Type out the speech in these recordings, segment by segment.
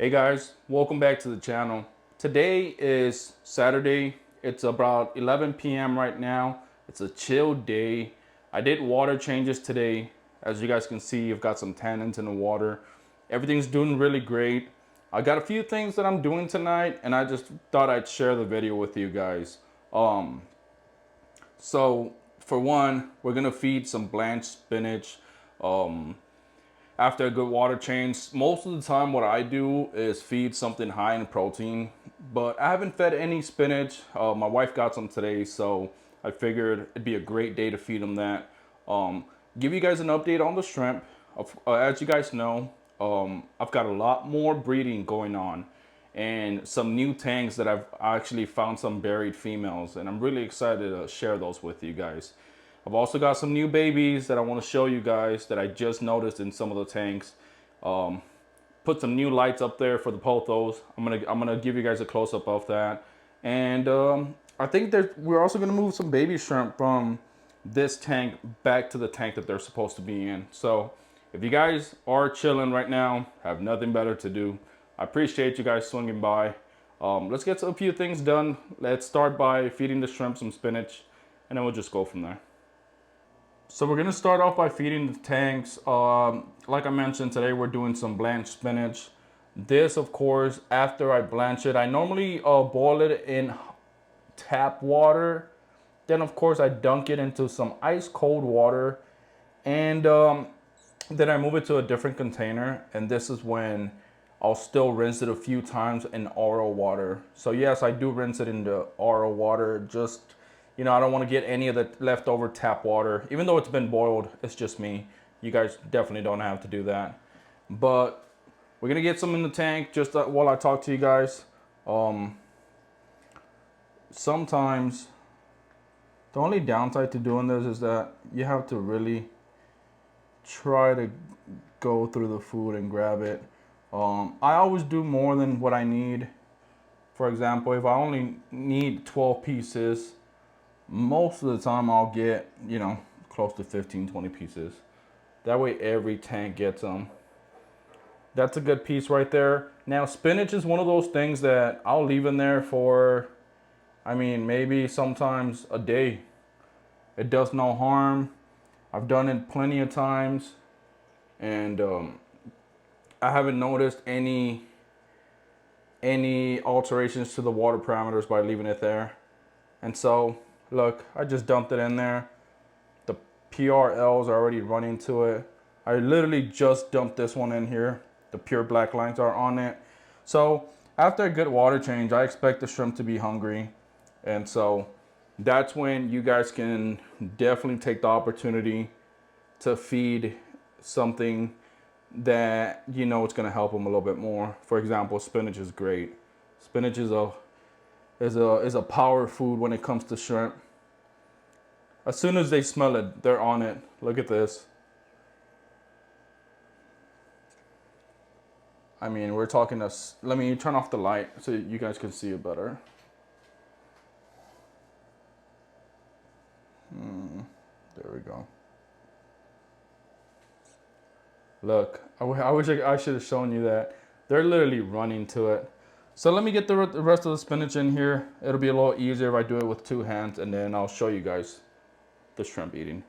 Hey guys, welcome back to the channel. Today is Saturday. It's about 11 p.m. right now. It's a chill day. I did water changes today. As you guys can see, I've got some tannins in the water. Everything's doing really great. I got a few things that I'm doing tonight, and I just thought I'd share the video with you guys. So for one, we're gonna feed some blanched spinach. After a good water change, most of the time what I do is feed something high in protein, but I haven't fed any spinach. My wife got some today, so I figured it'd be a great day to feed them that. Give you guys an update on the shrimp. As you guys know, I've got a lot more breeding going on and some new tanks that I've actually found some buried females, and I'm really excited to share those with you guys. I've also got some new babies that I want to show you guys that I just noticed in some of the tanks. Put some new lights up there for the pothos. I'm gonna give you guys a close up of that, and I think that we're also gonna move some baby shrimp from this tank back to the tank that they're supposed to be in. So if you guys are chilling right now, have nothing better to do, I appreciate you guys swinging by. Let's get a few things done. Let's start by feeding the shrimp some spinach, and then we'll just go from there. So we're gonna start off by feeding the tanks. Like I mentioned, today we're doing some blanched spinach. This, of course, after I blanch it, I normally boil it in tap water. Then, of course, I dunk it into some ice cold water, and then I move it to a different container. And this is when I'll still rinse it a few times in RO water. So yes, I do rinse it in the RO water. Just, you know, I don't want to get any of the leftover tap water. Even though it's been boiled, it's just me. You guys definitely don't have to do that. But we're gonna get some in the tank just while I talk to you guys. Sometimes the only downside to doing this is that you have to really try to go through the food and grab it. I always do more than what I need. For example, if I only need 12 pieces, most of the time I'll get, you know, close to 15, 20 pieces. That way every tank gets them. That's a good piece right there. Now, spinach is one of those things that I'll leave in there for, I mean, maybe sometimes a day. It does no harm. I've done it plenty of times, and I haven't noticed any alterations to the water parameters by leaving it there. And so, look, I just dumped it in there. The PRLs are already running to it. I literally just dumped this one in here. The pure black lines are on it. So after a good water change, I expect the shrimp to be hungry. And so that's when you guys can definitely take the opportunity to feed something that you know it's going to help them a little bit more. For example, spinach is great. Spinach is a power food when it comes to shrimp. As soon as they smell it, they're on it. Look at this. I mean, we're talking this. Let me turn off the light so you guys can see it better. There we go. Look, I wish I should have shown you that. They're literally running to it. So let me get the rest of the spinach in here. It'll be a little easier if I do it with two hands, and then I'll show you guys the shrimp eating.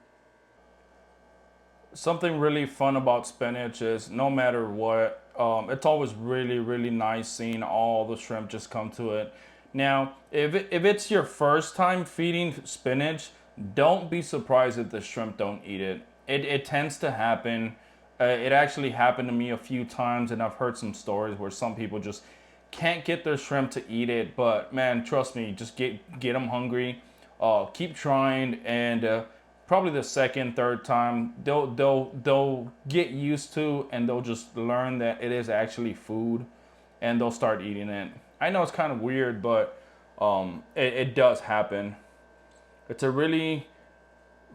Something really fun about spinach is no matter what, it's always really nice seeing all the shrimp just come to it. Now, if it's your first time feeding spinach, don't be surprised if the shrimp don't eat it. It tends to happen. It actually happened to me a few times, and I've heard some stories where some people just can't get their shrimp to eat it. But man, trust me, just get them hungry. Keep trying, and probably the second, third time, they'll get used to, and they'll just learn that it is actually food, and they'll start eating it. I know it's kind of weird, but it does happen. It's a really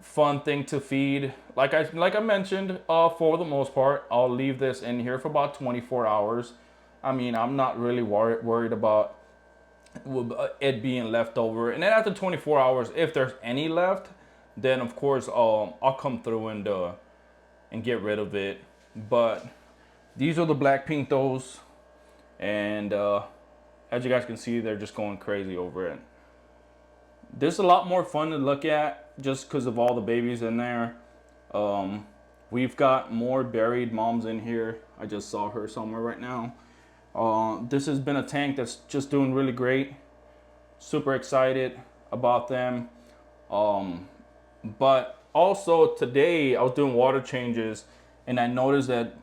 fun thing to feed. Like I mentioned, for the most part, I'll leave this in here for about 24 hours. I mean, I'm not really worried about it being left over. And then after 24 hours, if there's any left, then of course I'll come through and get rid of it. But these are the black pintos. And as you guys can see, they're just going crazy over it. This is a lot more fun to look at just because of all the babies in there. We've got more buried moms in here. I just saw her somewhere right now. This has been a tank that's just doing really great. Super excited about them. But also today I was doing water changes and I noticed that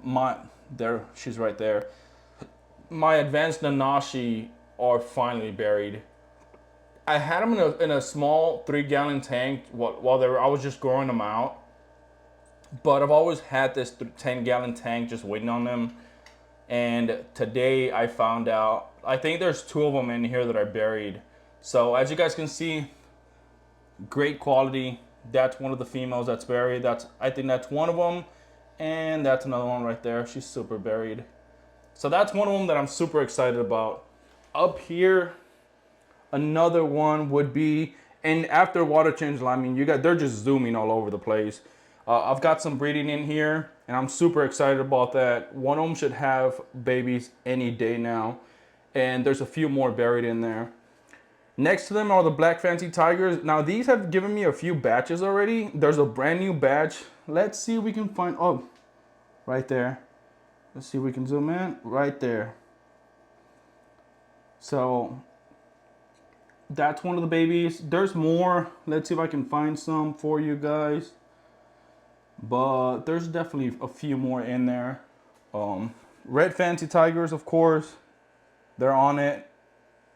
she's right there. My advanced Nanashi are finally buried. I had them in a small 3-gallon tank while I was just growing them out. But I've always had this 10-gallon tank just waiting on them. And today I found out, I think there's 2 of them in here that are buried. So as you guys can see, great quality. That's one of the females that's buried. I think that's one of them. And that's another one right there. She's super buried. So that's one of them that I'm super excited about. Up here, another one would be, and after water change, I mean, they're just zooming all over the place. I've got some breeding in here, and I'm super excited about that. One of them should have babies any day now, and there's a few more buried in there. Next to them are the black fancy tigers. Now these have given me a few batches already. There's a brand new batch. Let's see if we can find, oh, right there. Let's see if we can zoom in, right there. So that's one of the babies. There's more. Let's see if I can find some for you guys. But there's definitely a few more in there. Red fancy tigers, of course. They're on it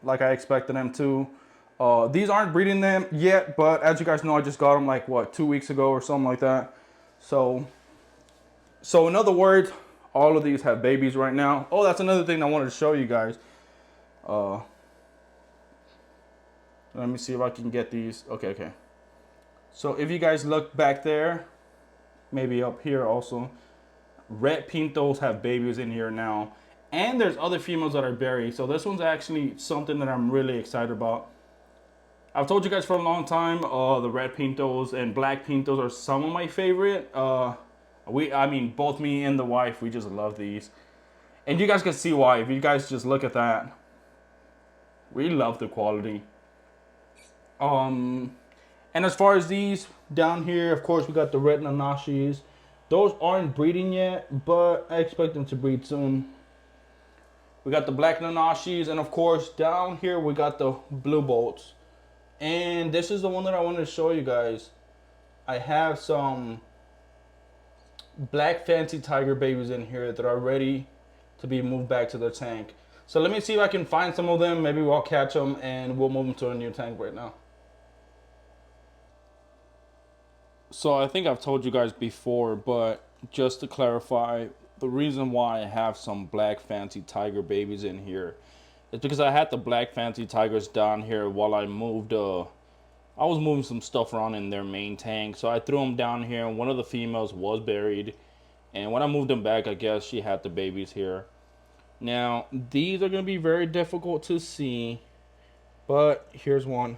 like I expected them to. These aren't breeding them yet, but as you guys know, I just got them like, what, 2 weeks ago or something like that. So in other words, all of these have babies right now. Oh, that's another thing I wanted to show you guys. Let me see if I can get these. Okay. So if you guys look back there, maybe up here also, red pintos have babies in here now. And there's other females that are buried. So this one's actually something that I'm really excited about. I've told you guys for a long time, the red pintos and black pintos are some of my favorite. I mean, both me and the wife, we just love these. And you guys can see why. If you guys just look at that, we love the quality. And as far as these down here, of course, we got the red Nanashis. Those aren't breeding yet, but I expect them to breed soon. We got the black Nanashis, and of course, down here we got the blue bolts. And this is the one that I wanted to show you guys. I have some black fancy tiger babies in here that are ready to be moved back to their tank. So let me see if I can find some of them. Maybe we'll catch them and we'll move them to a new tank right now. So I think I've told you guys before, but just to clarify, the reason why I have some black fancy tiger babies in here is because I had the black fancy tigers down here while I moved, I was moving some stuff around in their main tank. So I threw them down here and one of the females was buried. And when I moved them back, I guess she had the babies here. Now, these are going to be very difficult to see, but here's one.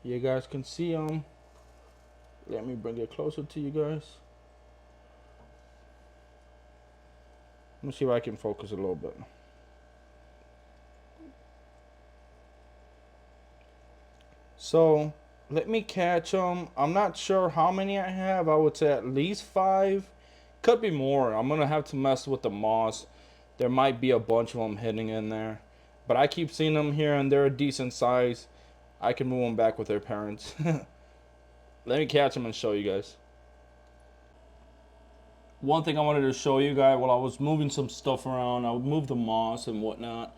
You guys can see them. Let me bring it closer to you guys. Let me see if I can focus a little bit. So, let me catch them. I'm not sure how many I have. I would say at least 5. Could be more. I'm going to have to mess with the moss. There might be a bunch of them hidden in there. But I keep seeing them here and they're a decent size. I can move them back with their parents. Let me catch them and show you guys. One thing I wanted to show you guys while I was moving some stuff around, I would move the moss and whatnot.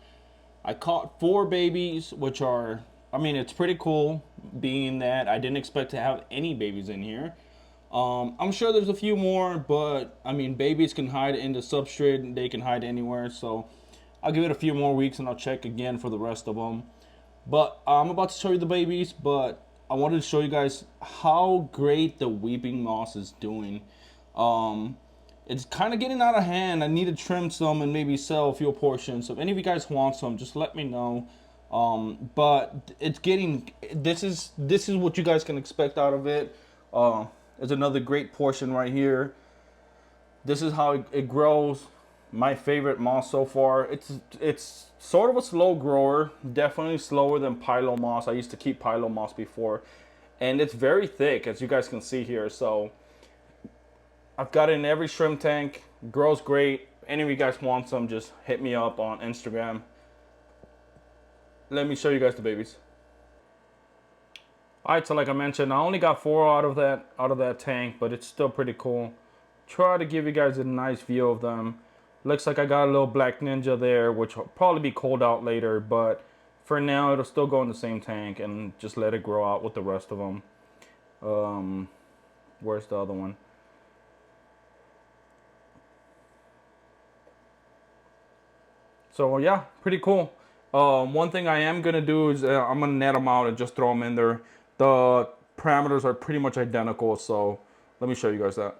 I caught 4 babies, which are, I mean, it's pretty cool being that I didn't expect to have any babies in here. I'm sure there's a few more, but I mean, babies can hide in the substrate and they can hide anywhere. So I'll give it a few more weeks and I'll check again for the rest of them. But I'm about to show you the babies, but I wanted to show you guys how great the weeping moss is doing. It's kind of getting out of hand. I need to trim some and maybe sell a few portions. So if any of you guys want some, just let me know. But it's getting, this is what you guys can expect out of it. There's another great portion right here. This is how it grows. my favorite moss so far. It's sort of a slow grower, definitely slower than Pilo moss. I used to keep Pilo moss before, and it's very thick, as you guys can see here. So I've got it in every shrimp tank. Grows great. Any of you guys want some, just hit me up on Instagram. Let me show you guys the babies. All right, so like I mentioned, I only got 4 out of that tank, but it's still pretty cool. Try to give you guys a nice view of them. Looks like I got a little black ninja there, which will probably be cold out later, but for now it'll still go in the same tank and just let it grow out with the rest of them. Where's the other one? So yeah, pretty cool. One thing I am gonna do is I'm gonna net them out and just throw them in there. The parameters are pretty much identical, so let me show you guys that.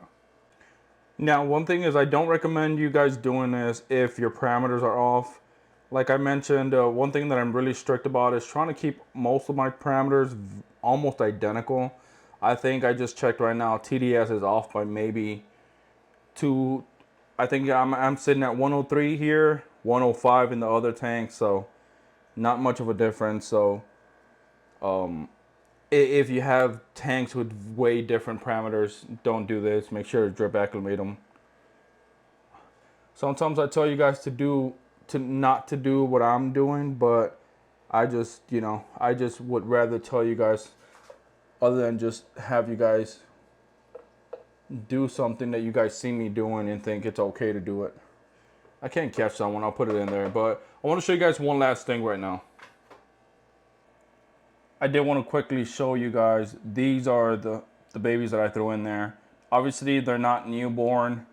Now, one thing is I don't recommend you guys doing this if your parameters are off. Like I mentioned, one thing that I'm really strict about is trying to keep most of my parameters almost identical. I think I just checked right now, TDS is off by maybe 2. I think I'm sitting at 103 here, 105 in the other tank, so not much of a difference. So if you have tanks with way different parameters, don't do this. Make sure to drip acclimate them. Sometimes I tell you guys to not to do what I'm doing, but I just, I just would rather tell you guys, other than just have you guys do something that you guys see me doing and think it's okay to do it. I can't catch someone, I'll put it in there, but I want to show you guys one last thing right now. I did want to quickly show you guys, these are the babies that I threw in there. Obviously they're not newborn.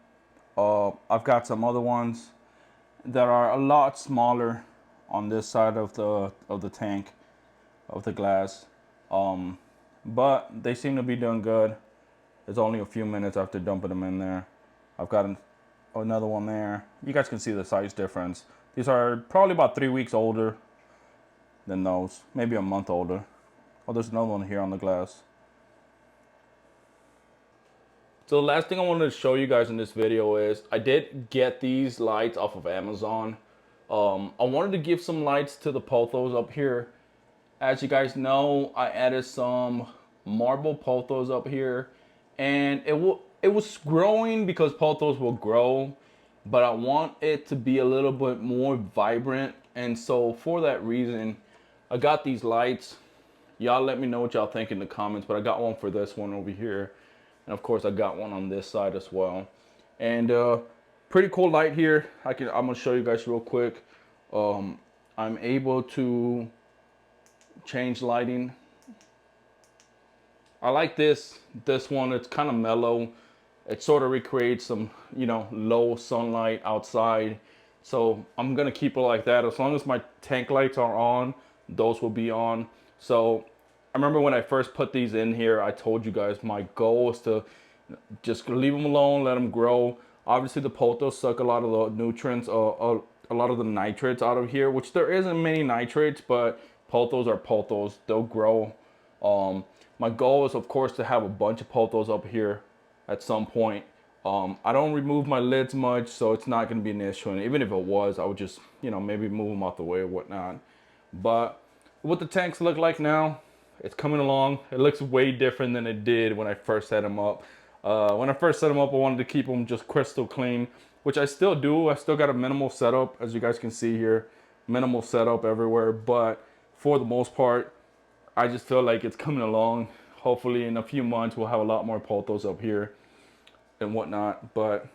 I've got some other ones that are a lot smaller on this side of the tank, of the glass, but they seem to be doing good. It's only a few minutes after dumping them in there. I've got another one there. You guys can see the size difference. These are probably about 3 weeks older than those, maybe a month older. Oh, there's another one here on the glass. So the last thing I wanted to show you guys in this video is I did get these lights off of Amazon. I wanted to give some lights to the pothos up here. As you guys know, I added some marble pothos up here, and it was growing because pothos will grow, but I want it to be a little bit more vibrant, and so for that reason, I got these lights. Y'all let me know what y'all think in the comments, but I got one for this one over here. And of course I got one on this side as well. And pretty cool light here. I'm gonna show you guys real quick. I'm able to change lighting. I like this one. It's kind of mellow. It sort of recreates some, low sunlight outside. So I'm gonna keep it like that. As long as my tank lights are on, those will be on. So I remember when I first put these in here, I told you guys my goal is to just leave them alone, let them grow. Obviously the pothos suck a lot of the nutrients, a lot of the nitrates out of here, which there isn't many nitrates, but pothos are pothos, they'll grow. My goal is of course to have a bunch of pothos up here at some point. I don't remove my lids much, so it's not going to be an issue. And even if it was, I would just, maybe move them out the way or whatnot. But what the tanks look like now, it's coming along. It looks way different than it did when I first set them up. When I first set them up, I wanted to keep them just crystal clean, which I still do. I still got a minimal setup, as you guys can see here. Minimal setup everywhere, but for the most part, I just feel like it's coming along. Hopefully in a few months, we'll have a lot more pothos up here and whatnot. But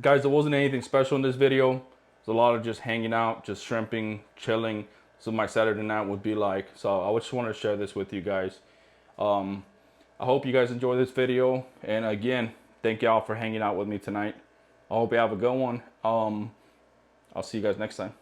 guys, there wasn't anything special in this video. It's a lot of just hanging out, just shrimping, chilling. So my Saturday night would be like. So I just want to share this with you guys. I hope you guys enjoy this video. And again, thank y'all for hanging out with me tonight. I hope you have a good one. I'll see you guys next time.